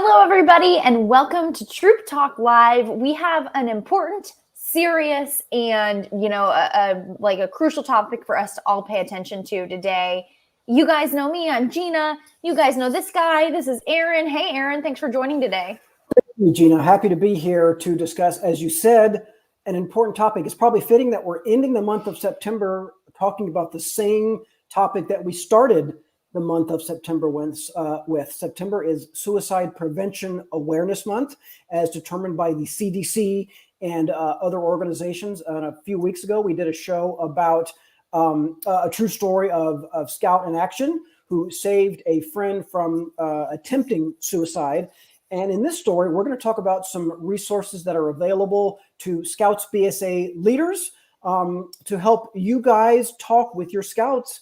Hello, everybody, and welcome to Troop Talk Live. We have an important, serious, and a crucial topic for us to all pay attention to today. You guys know me. I'm Gina. You guys know this guy. This is Aaron. Hey, Aaron. Thanks for joining today. Thank you, Gina. Happy to be here to discuss, as you said, an important topic. It's probably fitting that we're ending the month of September talking about the same topic that we started the month of September with. September is Suicide Prevention Awareness Month, as determined by the CDC and other organizations. A few weeks ago, we did a show about a true story of Scout in action who saved a friend from attempting suicide. And in this story, we're going to talk about some resources that are available to Scouts BSA leaders to help you guys talk with your Scouts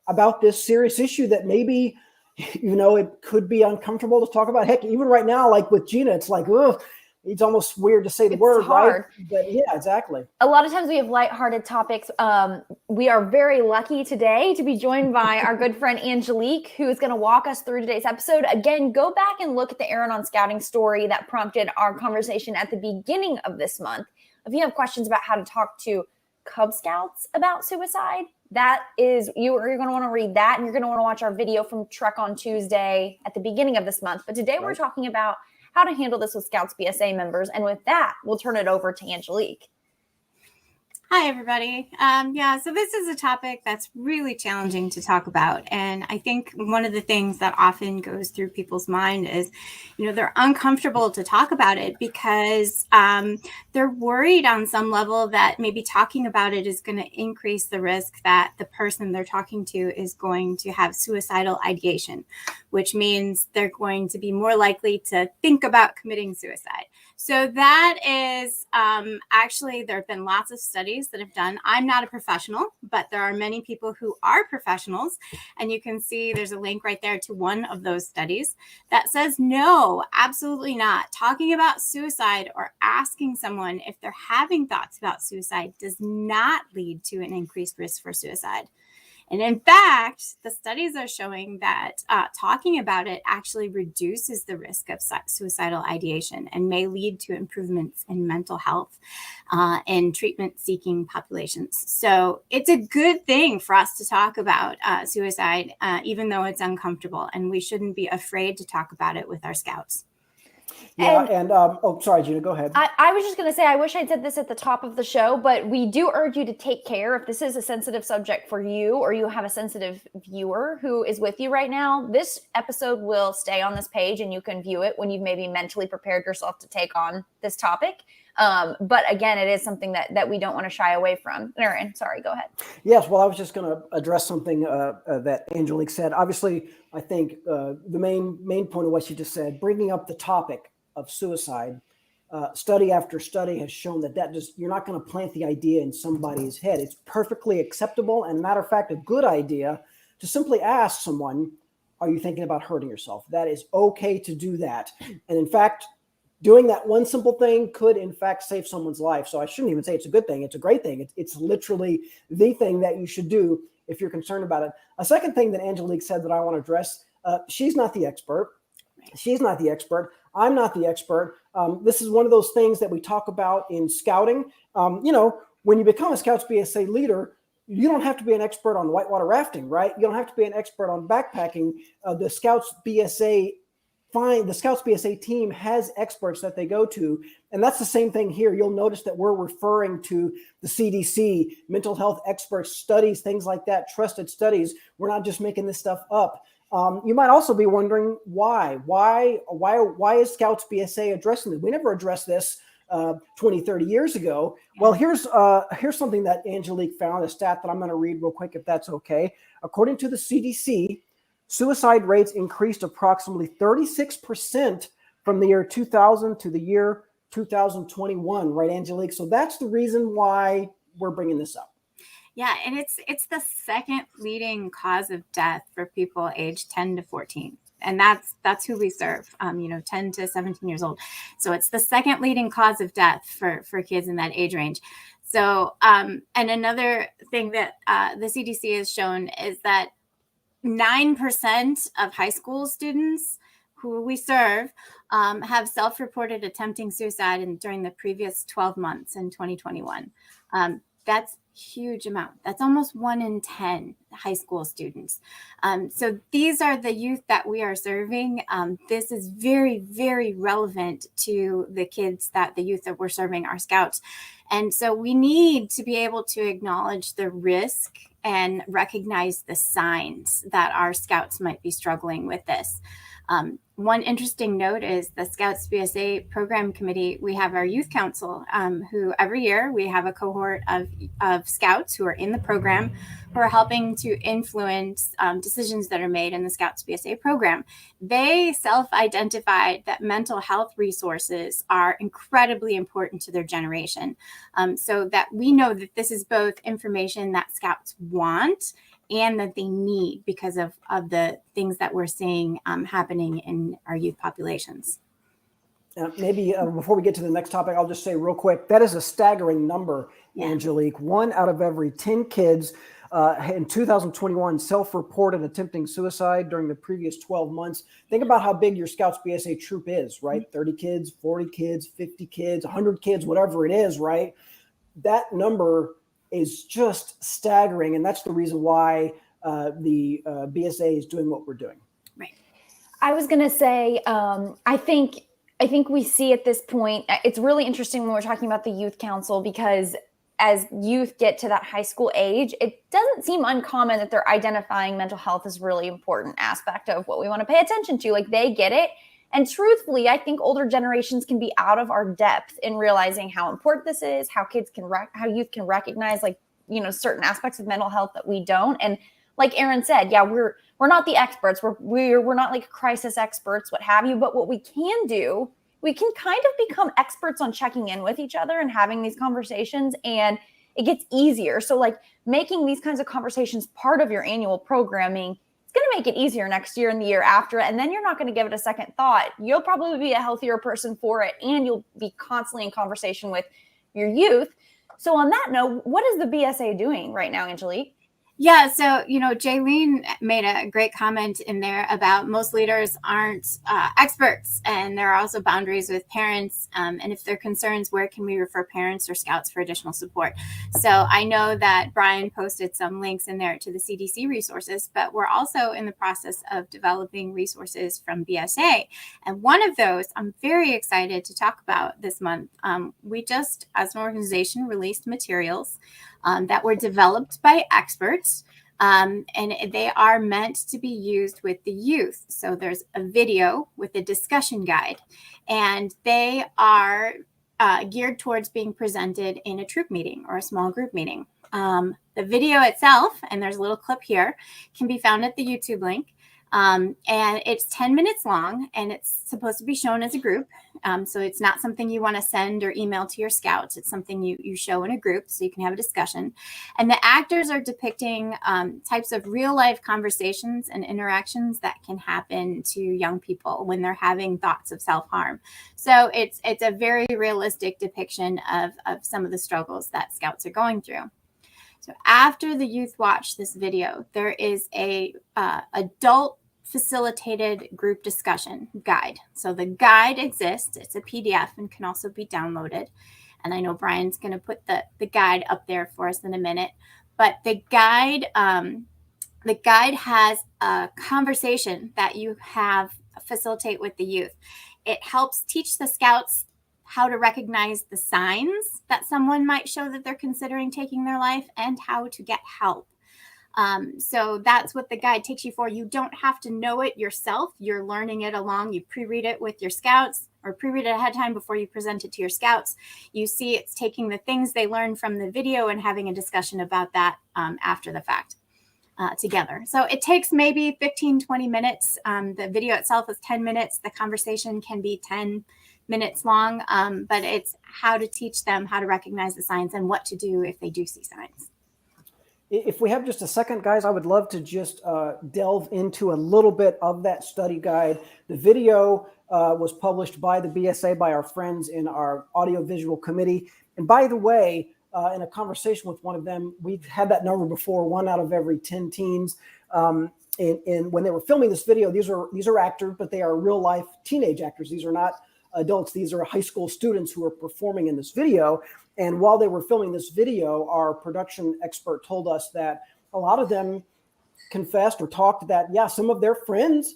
about this serious issue that maybe, it could be uncomfortable to talk about. Heck, even right now, like with Gina, it's like, ugh, it's almost weird to say the word, hard. Right? But yeah, exactly. A lot of times we have lighthearted topics. We are very lucky today to be joined by our good friend Angelique, who is going to walk us through today's episode. Again, go back and look at the Aaron on Scouting story that prompted our conversation at the beginning of this month. If you have questions about how to talk to Cub Scouts about suicide, you're going to want to read that, and you're going to want to watch our video from Trek on Tuesday at the beginning of this month. But today We're talking about how to handle this with Scouts BSA members. And with that, we'll turn it over to Angelique. Hi, everybody. So this is a topic that's really challenging to talk about. And I think one of the things that often goes through people's mind is, they're uncomfortable to talk about it because they're worried on some level that maybe talking about it is going to increase the risk that the person they're talking to is going to have suicidal ideation, which means they're going to be more likely to think about committing suicide. So that is actually, there have been lots of studies that have done. I'm not a professional, but there are many people who are professionals. And you can see there's a link right there to one of those studies that says, no, absolutely not. Talking about suicide or asking someone if they're having thoughts about suicide does not lead to an increased risk for suicide. And in fact, the studies are showing that talking about it actually reduces the risk of suicidal ideation and may lead to improvements in mental health in treatment-seeking populations. So it's a good thing for us to talk about suicide, even though it's uncomfortable, and we shouldn't be afraid to talk about it with our Scouts. Yeah, sorry, Gina, go ahead. I was just going to say, I wish I'd said this at the top of the show, but we do urge you to take care. If this is a sensitive subject for you, or you have a sensitive viewer who is with you right now, this episode will stay on this page and you can view it when you've maybe mentally prepared yourself to take on this topic. But again, it is something that we don't want to shy away from. Aaron, sorry, go ahead. Yes, well, I was just going to address something that Angelique said. Obviously, I think the main point of what she just said, bringing up the topic of suicide, study after study has shown that you're not going to plant the idea in somebody's head. It's perfectly acceptable and, matter of fact, a good idea to simply ask someone, are you thinking about hurting yourself? That is okay to do that. And in fact, doing that one simple thing could, in fact, save someone's life. So I shouldn't even say it's a good thing. It's a great thing. It's literally the thing that you should do if you're concerned about it. A second thing that Angelique said that I want to address, she's not the expert. She's not the expert. I'm not the expert. This is one of those things that we talk about in scouting. When you become a Scouts BSA leader, you don't have to be an expert on whitewater rafting, right? You don't have to be an expert on backpacking. The Scouts BSA team has experts that they go to. And that's the same thing here. You'll notice that we're referring to the CDC, mental health experts, studies, things like that, trusted studies. We're not just making this stuff up. You might also be wondering why. Why is Scouts BSA addressing this? We never addressed this 20, 30 years ago. Well, here's something that Angelique found, a stat that I'm going to read real quick if that's okay. According to the CDC, suicide rates increased approximately 36% from the year 2000 to the year 2021, right, Angelique? So that's the reason why we're bringing this up. Yeah, and it's the second leading cause of death for people aged 10 to 14. And that's who we serve, 10 to 17 years old. So it's the second leading cause of death for kids in that age range. So, and another thing that the CDC has shown is that 9% of high school students who we serve have self-reported attempting suicide during the previous 12 months in 2021. That's huge amount. That's almost 1 in 10 high school students. So these are the youth that we are serving. This is very, very relevant to the youth that we're serving, our Scouts. And so we need to be able to acknowledge the risk and recognize the signs that our Scouts might be struggling with this. One interesting note is the Scouts BSA program committee. We have our youth council, who every year we have a cohort of Scouts who are in the program who are helping to influence decisions that are made in the Scouts BSA program. They self-identified that mental health resources are incredibly important to their generation, so that we know that this is both information that Scouts want and that they need because of the things that we're seeing happening in our youth populations. Maybe before we get to the next topic, I'll just say real quick, that is a staggering number, Angelique. 1 out of every 10 kids in 2021 self-reported attempting suicide during the previous 12 months. Think about how big your Scouts BSA troop is, right? 30 kids, 40 kids, 50 kids, 100 kids, whatever it is, right? That number is just staggering. And that's the reason why the BSA is doing what we're doing. Right. I was going to say, I think we see at this point, it's really interesting when we're talking about the youth council, because as youth get to that high school age, it doesn't seem uncommon that they're identifying mental health as a really important aspect of what we want to pay attention to. Like, they get it. And truthfully, I think older generations can be out of our depth in realizing how important this is, how kids can, how youth can recognize, like, you know, certain aspects of mental health that we don't. And like Aaron said, yeah, we're not the experts. We're not like crisis experts, what have you. But what we can do, we can kind of become experts on checking in with each other and having these conversations, and it gets easier. So like making these kinds of conversations part of your annual programming, it's going to make it easier next year and the year after. And then you're not going to give it a second thought. You'll probably be a healthier person for it, and you'll be constantly in conversation with your youth. So on that note, what is the BSA doing right now, Angelique? Yeah, so, you know, Jaylene made a great comment in there about most leaders aren't experts, and there are also boundaries with parents. And if there are concerns, where can we refer parents or Scouts for additional support? So I know that Brian posted some links in there to the CDC resources, but we're also in the process of developing resources from BSA. And one of those I'm very excited to talk about this month. We just, as an organization, released materials that were developed by experts, and they are meant to be used with the youth. So there's a video with a discussion guide, and they are geared towards being presented in a troop meeting or a small group meeting. The video itself, and there's a little clip here, can be found at the YouTube link. And it's 10 minutes long, and it's supposed to be shown as a group. So it's not something you want to send or email to your Scouts. It's something you show in a group so you can have a discussion. And the actors are depicting types of real life conversations and interactions that can happen to young people when they're having thoughts of self-harm. So it's a very realistic depiction of some of the struggles that Scouts are going through. So after the youth watch this video, there is a adult facilitated group discussion guide. So the guide exists. It's a PDF and can also be downloaded. And I know Brian's going to put the guide up there for us in a minute. But the guide has a conversation that you have facilitate with the youth. It helps teach the Scouts how to recognize the signs that someone might show that they're considering taking their life and how to get help. So that's what the guide takes you for. You don't have to know it yourself. You're learning it along. You pre-read it with your Scouts, or pre-read it ahead of time before you present it to your Scouts. You see it's taking the things they learned from the video and having a discussion about that after the fact together. So it takes maybe 15, 20 minutes. The video itself is 10 minutes. The conversation can be 10 minutes long, but it's how to teach them how to recognize the signs and what to do if they do see signs. If we have just a second, guys, I would love to just delve into a little bit of that study guide. The video was published by the BSA, by our friends in our audiovisual committee. And by the way, in a conversation with one of them, we've had that number before, 1 out of every 10 teens. and when they were filming this video, these are actors, but they are real life teenage actors. These are not adults. These are high school students who are performing in this video. And while they were filming this video, our production expert told us that a lot of them confessed or talked that, yeah, some of their friends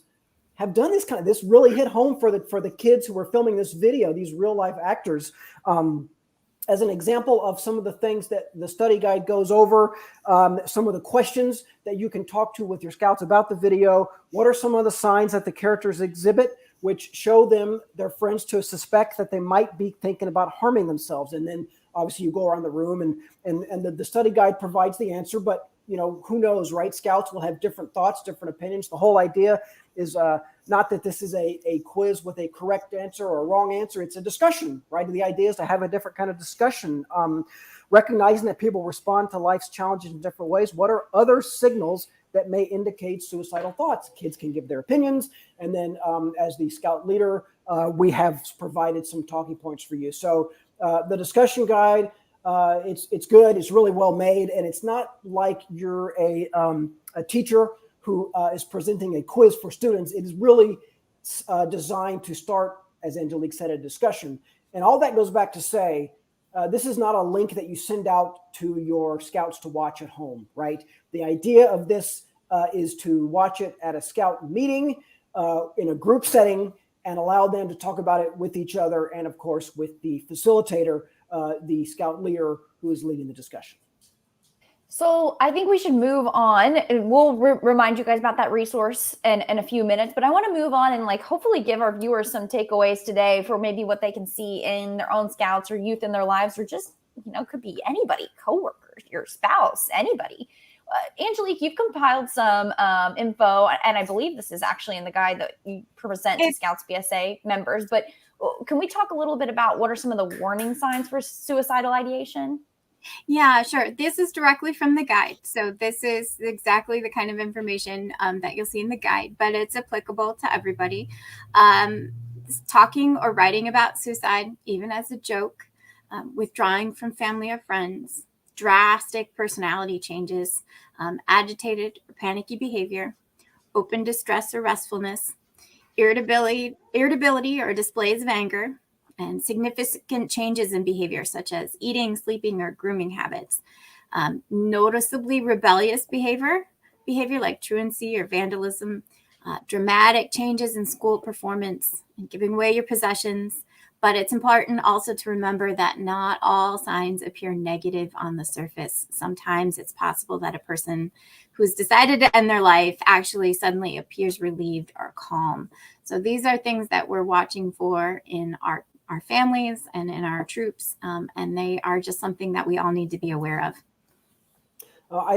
have done this really hit home for the kids who were filming this video, these real life actors. As an example of some of the things that the study guide goes over, some of the questions that you can talk to with your scouts about the video. What are some of the signs that the characters exhibit which show them, their friends, to suspect that they might be thinking about harming themselves? And then obviously you go around the room and the study guide provides the answer, but who knows, right? Scouts will have different thoughts, different opinions. The whole idea is not that this is a quiz with a correct answer or a wrong answer. It's a discussion, right? The idea is to have a different kind of discussion, recognizing that people respond to life's challenges in different ways. What are other signals that may indicate suicidal thoughts? Kids can give their opinions. And then as the scout leader, we have provided some talking points for you. So the discussion guide, it's good. It's really well made. And it's not like you're a teacher who is presenting a quiz for students. It is really designed to start, as Angelique said, a discussion. And all that goes back to say, this is not a link that you send out to your scouts to watch at home, right? The idea of this is to watch it at a scout meeting in a group setting and allow them to talk about it with each other. And of course, with the facilitator, the scout leader who is leading the discussion. So I think we should move on, and we'll remind you guys about that resource in a few minutes, but I want to move on and hopefully give our viewers some takeaways today for maybe what they can see in their own scouts or youth in their lives, or just, could be anybody, coworkers, your spouse, anybody. Angelique, you've compiled some info, and I believe this is actually in the guide that you present to Scouts BSA members, but can we talk a little bit about what are some of the warning signs for suicidal ideation? Yeah, sure. This is directly from the guide. So this is exactly the kind of information that you'll see in the guide, but it's applicable to everybody. Talking or writing about suicide, even as a joke, withdrawing from family or friends, drastic personality changes, agitated or panicky behavior, open distress or restfulness, irritability or displays of anger, and significant changes in behavior such as eating, sleeping, or grooming habits. Noticeably rebellious behavior like truancy or vandalism, dramatic changes in school performance, and giving away your possessions. But it's important also to remember that not all signs appear negative on the surface. Sometimes it's possible that a person who's decided to end their life actually suddenly appears relieved or calm. So these are things that we're watching for in our families and in our troops, and they are just something that we all need to be aware of.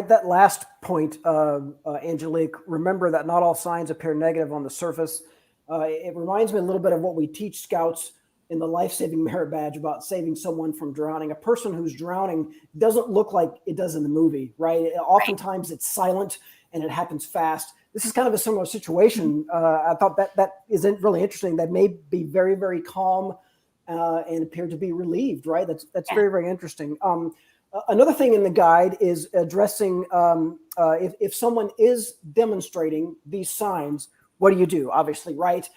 That last point, Angelique, remember that not all signs appear negative on the surface. It reminds me a little bit of what we teach scouts in the life-saving merit badge about saving someone from drowning. A person who's drowning doesn't look like it does in the movie, right? Oftentimes it's silent and it happens fast. This is kind of a similar situation. I thought that isn't really interesting. That may be very, very calm and appear to be relieved, right? That's very, very interesting. Another thing in the guide is addressing if someone is demonstrating these signs, what do you do? Obviously, right?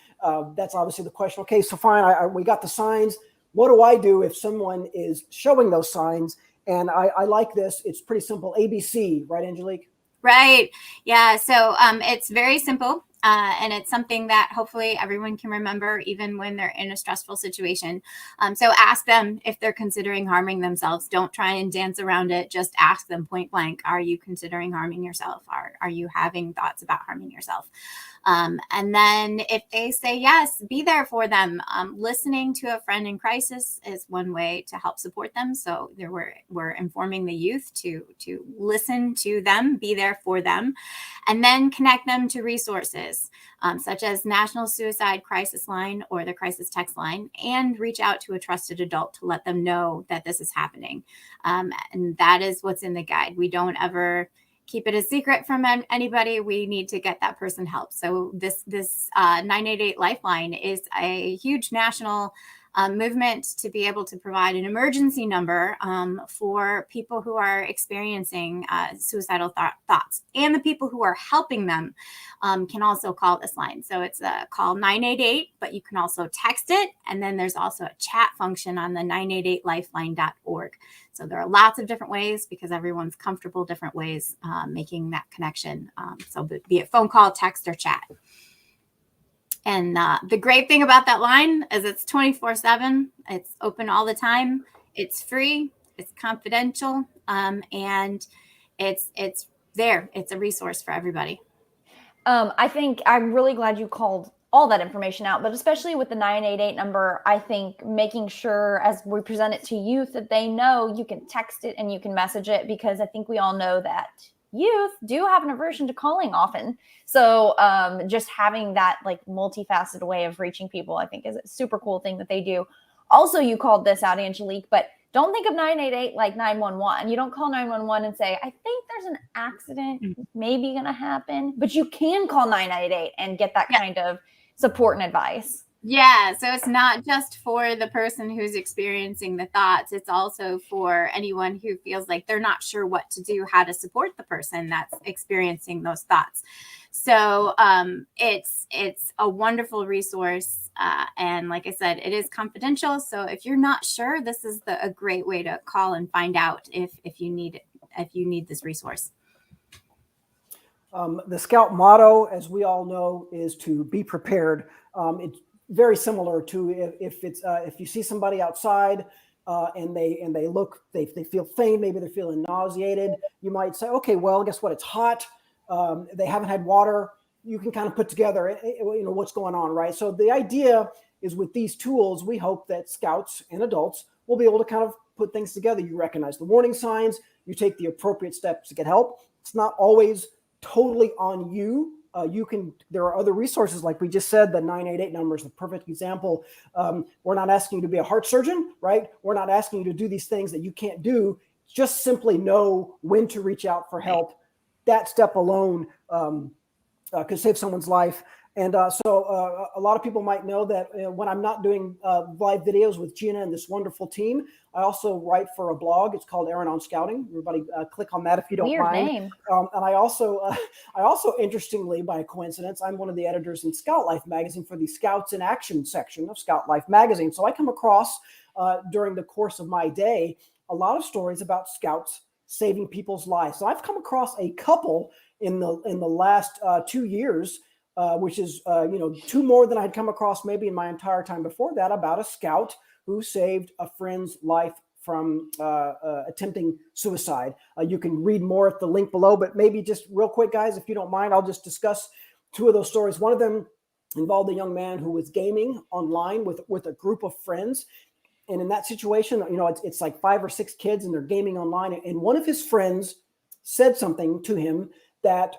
That's obviously the question. Okay, so fine, we got the signs. What do I do if someone is showing those signs? And I like this. It's pretty simple. ABC, right, Angelique? Right. Yeah. So it's very simple. And it's something that hopefully everyone can remember even when they're in a stressful situation. So ask them if they're considering harming themselves. Don't try and dance around it. Just ask them point blank, are you considering harming yourself? Are you having thoughts about harming yourself? And then if they say yes, be there for them. Listening to a friend in crisis is one way to help support them. So we're informing the youth to listen to them, be there for them, and then connect them to resources such as National Suicide Crisis Line or the Crisis Text Line, and reach out to a trusted adult to let them know that this is happening. And that is what's in the guide. We don't ever keep it a secret from anybody. We need to get that person help. So this 988 Lifeline is a huge national movement to be able to provide an emergency number for people who are experiencing suicidal thoughts, and the people who are helping them can also call this line. So it's call 988, but you can also text it. And then there's also a chat function on the 988lifeline.org. So there are lots of different ways, because everyone's comfortable different ways making that connection. So be it phone call, text, or chat. And the great thing about that line is it's 24/7. It's open all the time. It's free. It's confidential. And it's there. It's a resource for everybody. I think I'm really glad you called all that information out, but especially with the 988 number, I think making sure as we present it to youth that they know you can text it and you can message it, because I think we all know that youth do have an aversion to calling often. So just having that like multifaceted way of reaching people, I think is a super cool thing that they do. Also, you called this out, Angelique, but don't think of 988 like 911. You don't call 911 and say, I think there's an accident maybe going to happen, but you can call 988 and get that kind of support and advice. Yeah, so it's not just for the person who's experiencing the thoughts. It's also for anyone who feels like they're not sure what to do, how to support the person that's experiencing those thoughts. So it's a wonderful resource. And like I said, it is confidential. So if you're not sure, this is a great way to call and find out if you need this resource. The Scout motto, as we all know, is to be prepared. It's very similar to if you see somebody outside and they look, they feel faint, maybe they're feeling nauseated, you might say, okay, well, guess what? It's hot. They haven't had water. You can kind of put together, what's going on, right? So the idea is with these tools, we hope that Scouts and adults will be able to kind of put things together. You recognize the warning signs, you take the appropriate steps to get help. It's not always totally on you. There are other resources, like we just said, the 988 number is the perfect example. We're not asking you to be a heart surgeon, right? We're not asking you to do these things that you can't do. Just simply know when to reach out for help. That step alone could save someone's life. And so a lot of people might know that when I'm not doing live videos with Gina and this wonderful team, I also write for a blog. It's called Aaron on Scouting. Everybody click on that if you don't Weird mind. Name. And I also, interestingly, by coincidence, I'm one of the editors in Scout Life magazine for the Scouts in Action section of Scout Life magazine. So I come across during the course of my day a lot of stories about Scouts saving people's lives. So I've come across a couple in the last 2 years, which is two more than I'd come across maybe in my entire time before that, about a Scout who saved a friend's life from attempting suicide. You can read more at the link below, but maybe just real quick, guys, if you don't mind, I'll just discuss two of those stories. One of them involved a young man who was gaming online with a group of friends. And in that situation, it's like 5 or 6 kids and they're gaming online. And one of his friends said something to him that,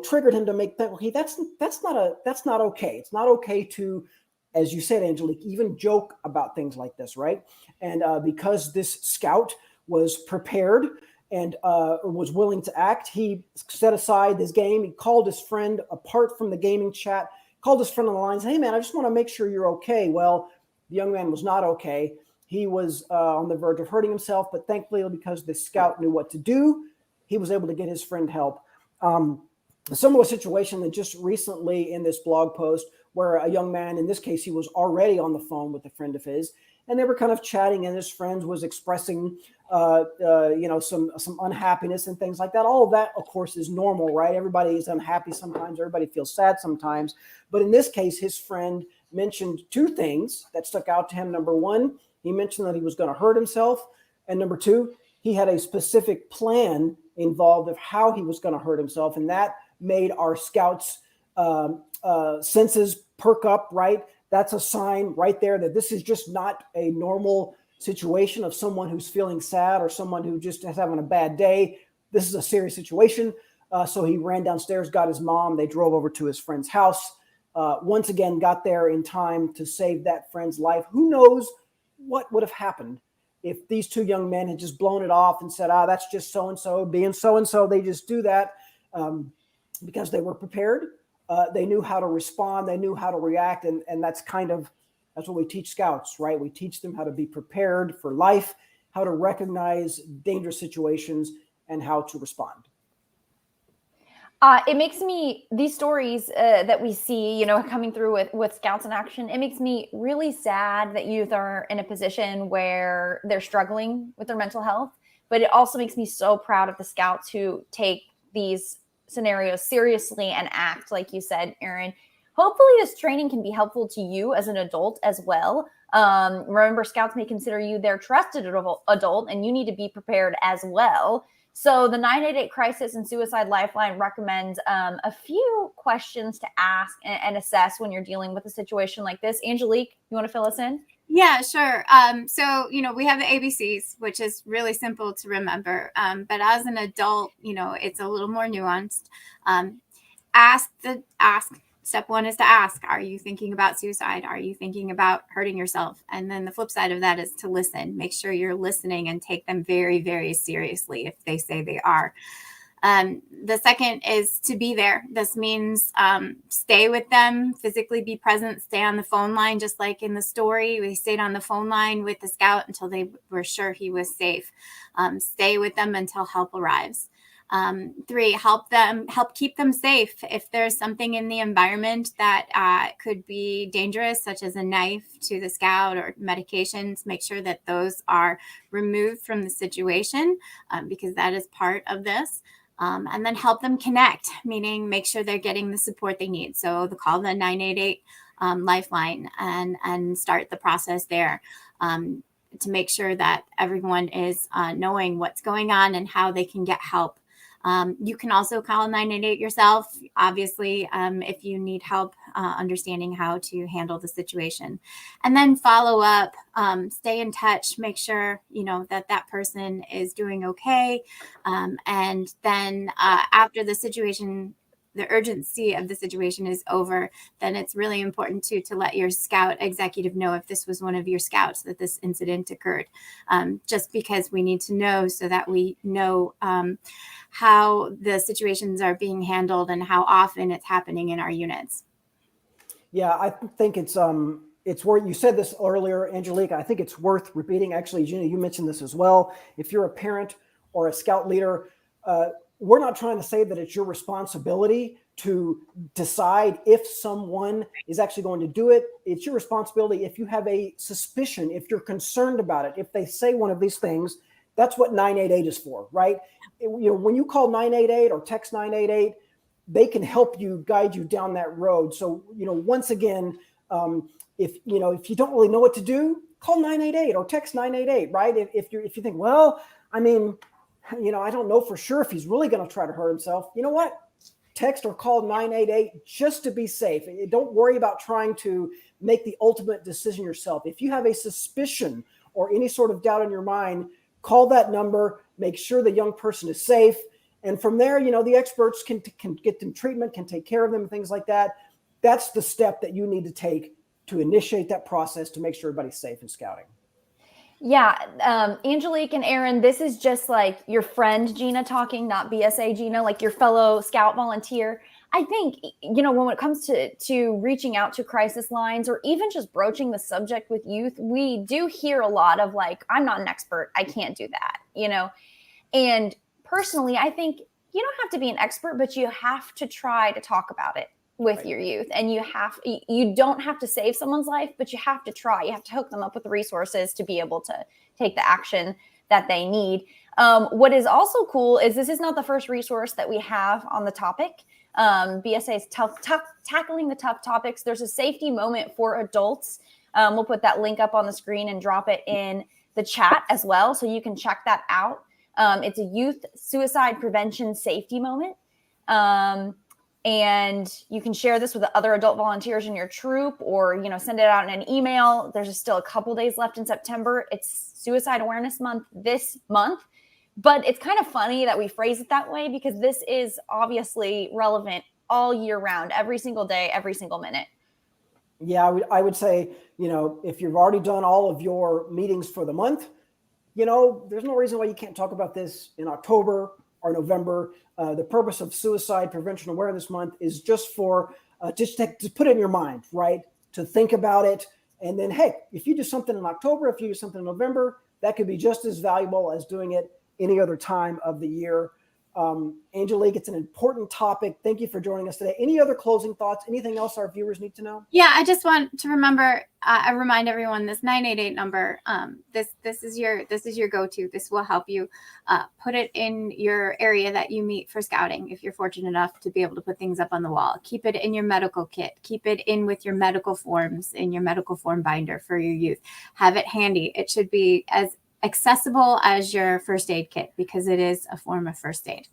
triggered him to make that, okay, that's not okay. It's not okay to, as you said, Angelique, even joke about things like this, right? And because this Scout was prepared and was willing to act, he set aside this game. He called his friend apart from the gaming chat, called his friend on the line, said, hey, man, I just want to make sure you're okay. Well, the young man was not okay. He was on the verge of hurting himself, but thankfully, because the Scout knew what to do, he was able to get his friend help. A similar situation that just recently in this blog post where a young man, in this case, he was already on the phone with a friend of his, and they were kind of chatting, and his friend was expressing, some unhappiness and things like that. All of that, of course, is normal, right? Everybody is unhappy sometimes. Everybody feels sad sometimes. But in this case, his friend mentioned 2 things that stuck out to him. Number one, he mentioned that he was going to hurt himself. And number 2, he had a specific plan involved of how he was going to hurt himself. And that made our Scouts' senses perk up, right? That's a sign right there that this is just not a normal situation of someone who's feeling sad or someone who just is having a bad day. This is a serious situation. So he ran downstairs, got his mom. They drove over to his friend's house. Once again, got there in time to save that friend's life. Who knows what would have happened if these 2 young men had just blown it off and said, that's just so-and-so being so-and-so. They just do that because they were prepared. They knew how to respond. They knew how to react. And that's kind of That's what we teach Scouts, right? We teach them how to be prepared for life, how to recognize dangerous situations, and how to respond. It makes me, these stories that we see, coming through with Scouts in action, it makes me really sad that youth are in a position where they're struggling with their mental health. But it also makes me so proud of the Scouts who take these scenarios seriously and act, like you said, Erin. Hopefully this training can be helpful to you as an adult as well. Remember, Scouts may consider you their trusted adult, and you need to be prepared as well. So the 988 Crisis and Suicide Lifeline recommends a few questions to ask and assess when you're dealing with a situation like this. Angelique, you want to fill us in? Yeah, sure. So, we have the ABCs, which is really simple to remember. But as an adult, it's a little more nuanced. Ask. Step one is to ask, are you thinking about suicide? Are you thinking about hurting yourself? And then the flip side of that is to listen. Make sure you're listening and take them very, very seriously if they say they are. The second is to be there. This means stay with them, physically be present, stay on the phone line. Just like in the story, we stayed on the phone line with the Scout until they were sure he was safe. Stay with them until help arrives. 3, help keep them safe. If there's something in the environment that could be dangerous, such as a knife to the Scout or medications, make sure that those are removed from the situation because that is part of this. And then help them connect, meaning make sure they're getting the support they need. So call the 988 lifeline and start the process there to make sure that everyone is knowing what's going on and how they can get help. You can also call 988 yourself, obviously, if you need help understanding how to handle the situation. And then follow up, stay in touch, make sure, that person is doing okay. And then after the situation, the urgency of the situation is over, then it's really important to let your Scout executive know if this was one of your Scouts that this incident occurred, just because we need to know so that we know how the situations are being handled and how often it's happening in our units. Yeah, I think it's worth, you said this earlier, Angelique, I think it's worth repeating. Actually, Gina, you mentioned this as well. If you're a parent or a Scout leader, we're not trying to say that it's your responsibility to decide if someone is actually going to do it. It's your responsibility if you have a suspicion, if you're concerned about it, if they say one of these things. That's what 988 is for, right? When you call 988 or text 988, they can help you, guide you down that road. So, once again, if you don't really know what to do, call 988 or text 988, right? If you think, well, I don't know for sure if he's really going to try to hurt himself. You know what? Text or call 988 just to be safe. Don't worry about trying to make the ultimate decision yourself. If you have a suspicion or any sort of doubt in your mind, call that number, make sure the young person is safe. And from there, the experts can get them treatment, can take care of them, things like that. That's the step that you need to take to initiate that process to make sure everybody's safe in scouting. Yeah. Angelique and Erin, this is just like your friend Gina talking, not BSA Gina, like your fellow Scout volunteer. I think, when it comes to reaching out to crisis lines or even just broaching the subject with youth, we do hear a lot of like, I'm not an expert, I can't do that, And personally, I think you don't have to be an expert, but you have to try to talk about it with your youth. And you don't have to save someone's life, but you have to try. You have to hook them up with the resources to be able to take the action that they need. What is also cool is this is not the first resource that we have on the topic. BSA is tackling the tough topics. There's a safety moment for adults. We'll put that link up on the screen and drop it in the chat as well, so you can check that out. It's a youth suicide prevention safety moment. And you can share this with the other adult volunteers in your troop or, send it out in an email. There's still a couple days left in September. It's Suicide Awareness Month this month. But it's kind of funny that we phrase it that way because this is obviously relevant all year round, every single day, every single minute. Yeah, I would say, if you've already done all of your meetings for the month, there's no reason why you can't talk about this in October or November. The purpose of Suicide Prevention Awareness Month is just for just to put it in your mind, right? To think about it, And then, hey, if you do something in October, if you do something in November, that could be just as valuable as doing it any other time of the year. Angelique, it's an important topic. Thank you for joining us today. Any other closing thoughts? Anything else our viewers need to know? Yeah, I just want to remind everyone this 988 number. This is your go-to. This will help you put it in your area that you meet for scouting. If you're fortunate enough to be able to put things up on the wall, keep it in your medical kit. Keep it in with your medical forms in your medical form binder for your youth. Have it handy. It should be as accessible as your first aid kit because it is a form of first aid.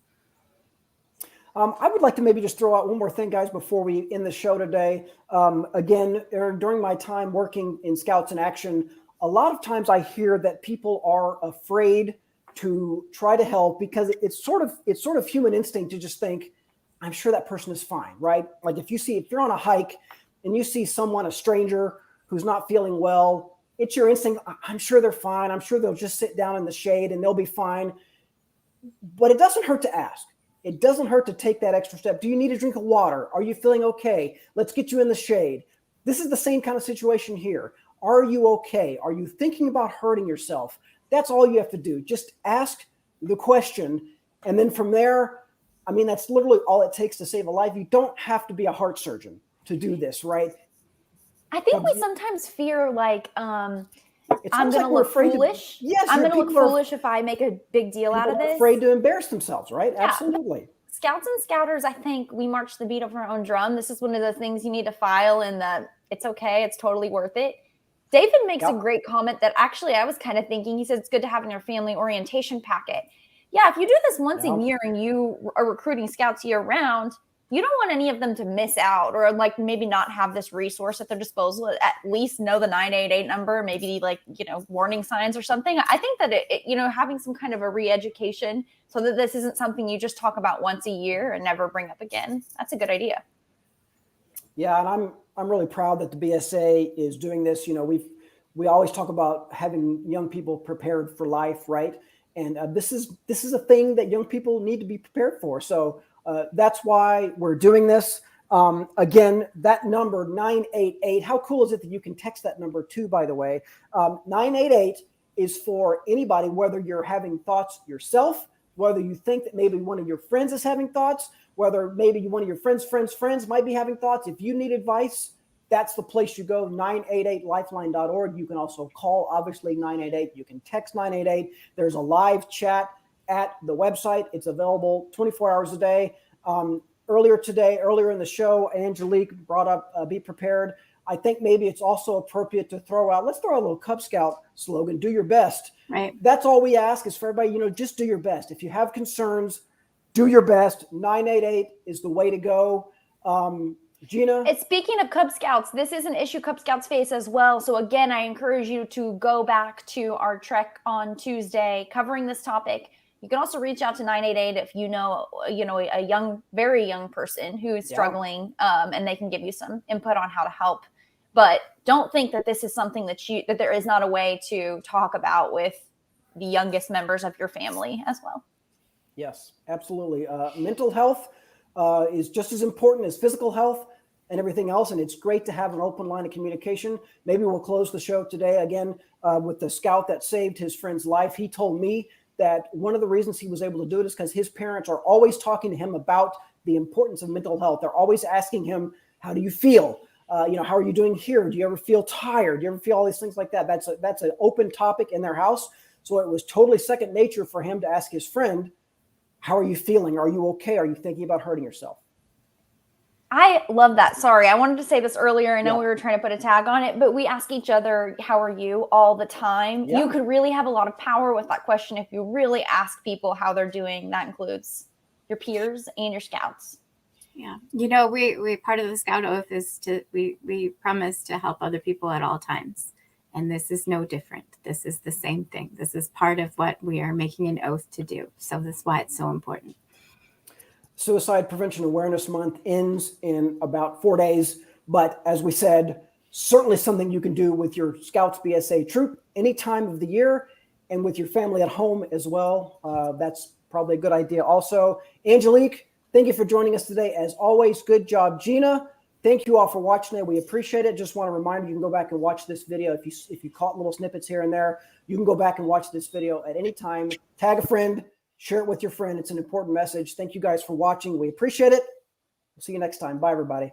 I would like to maybe just throw out one more thing, guys, before we end the show today. Again, during my time working in Scouts in Action, a lot of times I hear that people are afraid to try to help because it's sort of human instinct to just think, I'm sure that person is fine, right? Like if you're on a hike and you see someone, a stranger who's not feeling well, it's your instinct. I'm sure they're fine. I'm sure they'll just sit down in the shade and they'll be fine. But it doesn't hurt to ask. It doesn't hurt to take that extra step. Do you need a drink of water? Are you feeling okay? Let's get you in the shade. This is the same kind of situation here. Are you okay? Are you thinking about hurting yourself? That's all you have to do. Just ask the question. And then from there, I mean, that's literally all it takes to save a life. You don't have to be a heart surgeon to do this, right? I think we sometimes fear like I'm going like to look foolish. Yes, I'm going to look foolish if I make a big deal out of this. Afraid to embarrass themselves, right? Yeah, absolutely. Scouts and Scouters, I think we march the beat of our own drum. This is one of the things you need to file in the it's okay, it's totally worth it. David makes a great comment that actually I was kind of thinking. He said it's good to have in your family orientation packet. Yeah, if you do this once a year and you are recruiting scouts year round, you don't want any of them to miss out or like maybe not have this resource at their disposal. At least know the 988 number, maybe like, warning signs or something. I think that having some kind of a re-education so that this isn't something you just talk about once a year and never bring up again. That's a good idea. Yeah, and I'm really proud that the BSA is doing this. We always talk about having young people prepared for life, right? And this is a thing that young people need to be prepared for. So that's why we're doing this. Again, that number 988, how cool is it that you can text that number too, by the way? 988 is for anybody, whether you're having thoughts yourself, whether you think that maybe one of your friends is having thoughts, whether maybe one of your friends might be having thoughts. If you need advice, that's the place you go, 988lifeline.org. You can also call, obviously, 988. You can text 988. There's a live chat at the website. It's available 24 hours a day. Earlier in the show, Angelique brought up be prepared. I think maybe it's also appropriate to let's throw out a little Cub Scout slogan, do your best. Right. That's all we ask is for everybody, just do your best. If you have concerns, do your best. 988 is the way to go. Gina? Speaking of Cub Scouts, this is an issue Cub Scouts face as well. So again, I encourage you to go back to our Trek on Tuesday covering this topic. You can also reach out to 988 if you know a young, very young person who is struggling, and they can give you some input on how to help. But don't think that this is something that there is not a way to talk about with the youngest members of your family as well. Yes, absolutely. Mental health is just as important as physical health and everything else. And it's great to have an open line of communication. Maybe we'll close the show today again with the scout that saved his friend's life. He told me that one of the reasons he was able to do it is because his parents are always talking to him about the importance of mental health. They're always asking him, how do you feel? How are you doing here? Do you ever feel tired? Do you ever feel all these things like that? That's an open topic in their house. So it was totally second nature for him to ask his friend, how are you feeling? Are you okay? Are you thinking about hurting yourself? I love that. Sorry, I wanted to say this earlier. I know we were trying to put a tag on it, but we ask each other, how are you, all the time. You could really have a lot of power with that question if you really ask people how they're doing. That includes your peers and your scouts. Yeah. We part of the Scout Oath is we promise to help other people at all times. And this is no different. This is the same thing. This is part of what we are making an oath to do. So that's why it's so important. Suicide Prevention Awareness Month ends in about 4 days. But as we said, certainly something you can do with your Scouts BSA troop any time of the year and with your family at home as well. That's probably a good idea also. Angelique, thank you for joining us today. As always, good job, Gina. thank you all for watching it. We appreciate it. Just want to remind you, you can go back and watch this video. If you caught little snippets here and there, you can go back and watch this video at any time. Tag a friend, share it with your friend. It's an important message. Thank you guys for watching. We appreciate it. We'll see you next time. Bye, everybody.